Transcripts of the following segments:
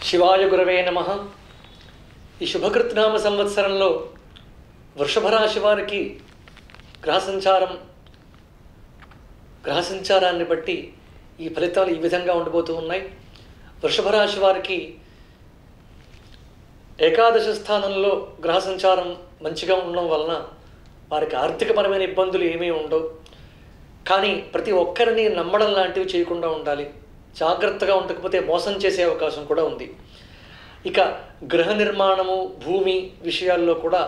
శివాయ గురవే నమః. ఈ శుభకృత్నామ సంవత్సరంలో వృషభ రాశి వారికి గ్రహ సంచారాన్ని బట్టి ఈ ఫలితాలు ఈ విధంగా ఉండబోతూ ఉన్నాయి. వృషభ రాశి వారికి ఏకాదశ స్థానంలో గ్రహ సంచారం మంచిగా ఉండడం వలన వారికి ఆర్థికపరమైన ఇబ్బందులు ఏమీ ఉండవు. కానీ ప్రతి ఒక్కరిని నమ్మడం లాంటివి చేయకుండా ఉండాలి. జాగ్రత్తగా ఉండకపోతే మోసం చేసే అవకాశం కూడా ఉంది. ఇక గృహ నిర్మాణము, భూమి విషయాల్లో కూడా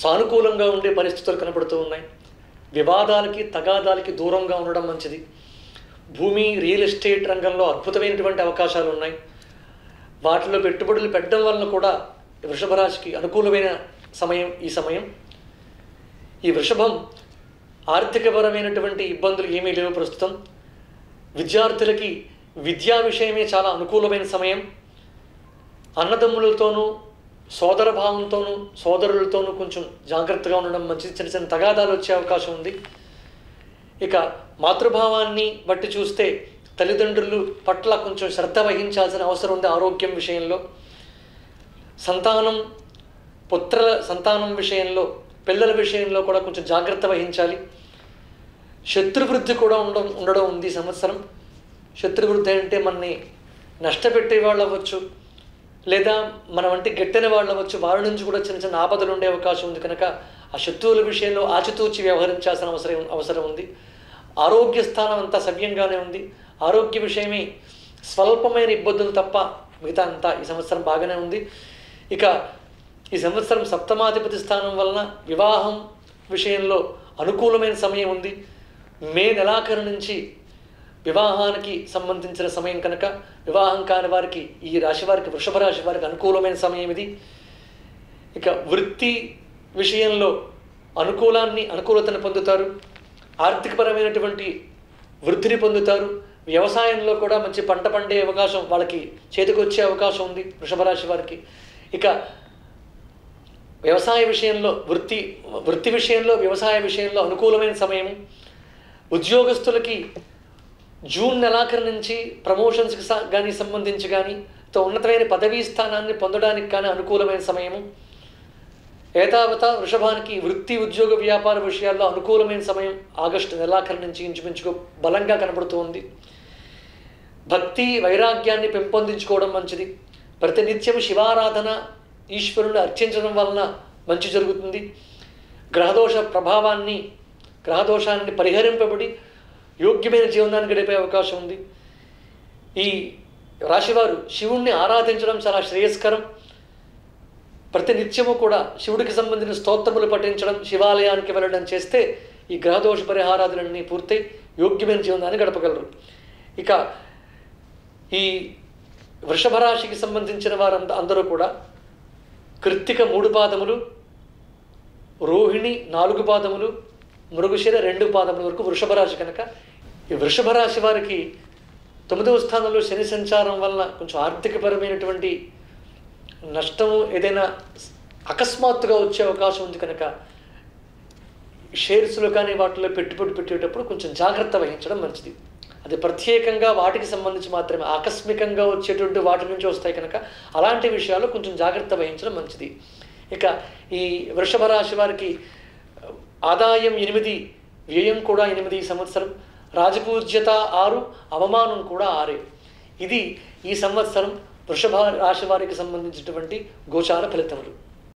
సానుకూలంగా ఉండే పరిస్థితులు కనబడుతూ ఉన్నాయి. వివాదాలకి, తగాదాలకి దూరంగా ఉండడం మంచిది. భూమి, రియల్ ఎస్టేట్ రంగంలో అద్భుతమైనటువంటి అవకాశాలు ఉన్నాయి. వాటిలో పెట్టుబడులు పెట్టడం వలన కూడా వృషభ రాశికి అనుకూలమైన సమయం ఈ సమయం. ఈ వృషభం ఆర్థికపరమైనటువంటి ఇబ్బందులు ఏమీ లేవు ప్రస్తుతం. విద్యార్థులకి విద్యా విషయమే చాలా అనుకూలమైన సమయం. అన్నదమ్ములతోనూ, సోదర భావంతోనూ, సోదరులతోనూ కొంచెం జాగ్రత్తగా ఉండడం మంచిది. చిన్న చిన్న తగాదాలు వచ్చే అవకాశం ఉంది. ఇక మాతృభావాన్ని బట్టి చూస్తే తల్లిదండ్రులు పట్ల కొంచెం శ్రద్ధ వహించాల్సిన అవసరం ఉంది. ఆరోగ్యం విషయంలో, సంతానం విషయంలో, పిల్లల విషయంలో కూడా కొంచెం జాగ్రత్త వహించాలి. శత్రువృద్ధి కూడా ఉండడం ఉంది ఈ సంవత్సరం. శత్రువృద్ధి అంటే మనని నష్టపెట్టే వాళ్ళు అవ్వచ్చు, లేదా మన వంటి గట్టిన వాళ్ళు అవ్వచ్చు. వారి నుంచి కూడా చిన్న చిన్న ఆపదలు ఉండే అవకాశం ఉంది. కనుక ఆ శత్రువుల విషయంలో ఆచితూచి వ్యవహరించాల్సిన అవసరం ఉంది. ఆరోగ్య స్థానం అంతా సవ్యంగానే ఉంది. ఆరోగ్య విషయమే స్వల్పమైన ఇబ్బందులు తప్ప మిగతా అంతా ఈ సంవత్సరం బాగానే ఉంది. ఇక ఈ సంవత్సరం సప్తమాధిపతి స్థానం వలన వివాహం విషయంలో అనుకూలమైన సమయం ఉంది. మే నెలాఖరు నుంచి వివాహానికి సంబంధించిన సమయం కనుక వివాహం కాని వారికి, ఈ రాశి వారికి, వృషభ రాశి వారికి అనుకూలమైన సమయం ఇది. ఇక వృత్తి విషయంలో అనుకూలతను పొందుతారు. ఆర్థికపరమైనటువంటి వృద్ధిని పొందుతారు. వ్యవసాయంలో కూడా మంచి పంట పండే అవకాశం వాళ్ళకి చేతికి వచ్చే అవకాశం ఉంది వృషభ రాశి వారికి. ఇక వ్యవసాయ విషయంలో, వృత్తి విషయంలో, వ్యవసాయ విషయంలో అనుకూలమైన సమయం. ఉద్యోగస్తులకి జూన్ నెలాఖరు నుంచి ప్రమోషన్స్కి కానీ సంబంధించి కానీ ఉన్నతమైన పదవీ స్థానాన్ని పొందడానికి కానీ అనుకూలమైన సమయము. ఏతావత వృషభానికి వృత్తి, ఉద్యోగ, వ్యాపార విషయాల్లో అనుకూలమైన సమయం ఆగస్టు నెలాఖరు నుంచి ఇంచుమించుగా బలంగా కనబడుతూ ఉంది. భక్తి, వైరాగ్యాన్ని పెంపొందించుకోవడం మంచిది. ప్రతినిత్యం శివారాధన, ఈశ్వరుని అర్చించడం వలన మంచి జరుగుతుంది. గ్రహదోషాన్ని పరిహరింపబడి యోగ్యమైన జీవనాన్ని గడిపే అవకాశం ఉంది. ఈ రాశివారు శివుణ్ణి ఆరాధించడం చాలా శ్రేయస్కరం. ప్రతినిత్యము కూడా శివుడికి సంబంధించిన స్తోత్రములు పఠించడం, శివాలయానికి వెళ్ళడం చేస్తే ఈ గ్రహదోష పరిహారాదులన్నీ పూర్తయి యోగ్యమైన జీవనాన్ని గడపగలరు. ఇక ఈ వృషభ రాశికి సంబంధించిన అందరూ కూడా కృత్తిక 3 పాదములు, రోహిణి 4 పాదములు, మృగశిర 2 పాదముల వరకు వృషభ రాశి కనుక ఈ వృషభ రాశి వారికి 9వ స్థానంలో శని సంచారం వలన కొంచెం ఆర్థికపరమైనటువంటి నష్టము ఏదైనా అకస్మాత్తుగా వచ్చే అవకాశం ఉంది. కనుక షేర్స్లో కానీ వాటిలో పెట్టుబడి పెట్టేటప్పుడు కొంచెం జాగ్రత్త వహించడం మంచిది. అది ప్రత్యేకంగా వాటికి సంబంధించి మాత్రమే, ఆకస్మికంగా వచ్చేటువంటి వాటి నుంచి వస్తాయి కనుక అలాంటి విషయాల్లో కొంచెం జాగ్రత్త వహించడం మంచిది. ఇక ఈ వృషభ రాశి వారికి ఆదాయం 8, వ్యయం కూడా 8 ఈ సంవత్సరం. రాజపూజ్యత 6, అవమానం కూడా 6. ఇది ఈ సంవత్సరం వృషభ రాశి వారికి సంబంధించినటువంటి గోచార ఫలితములు.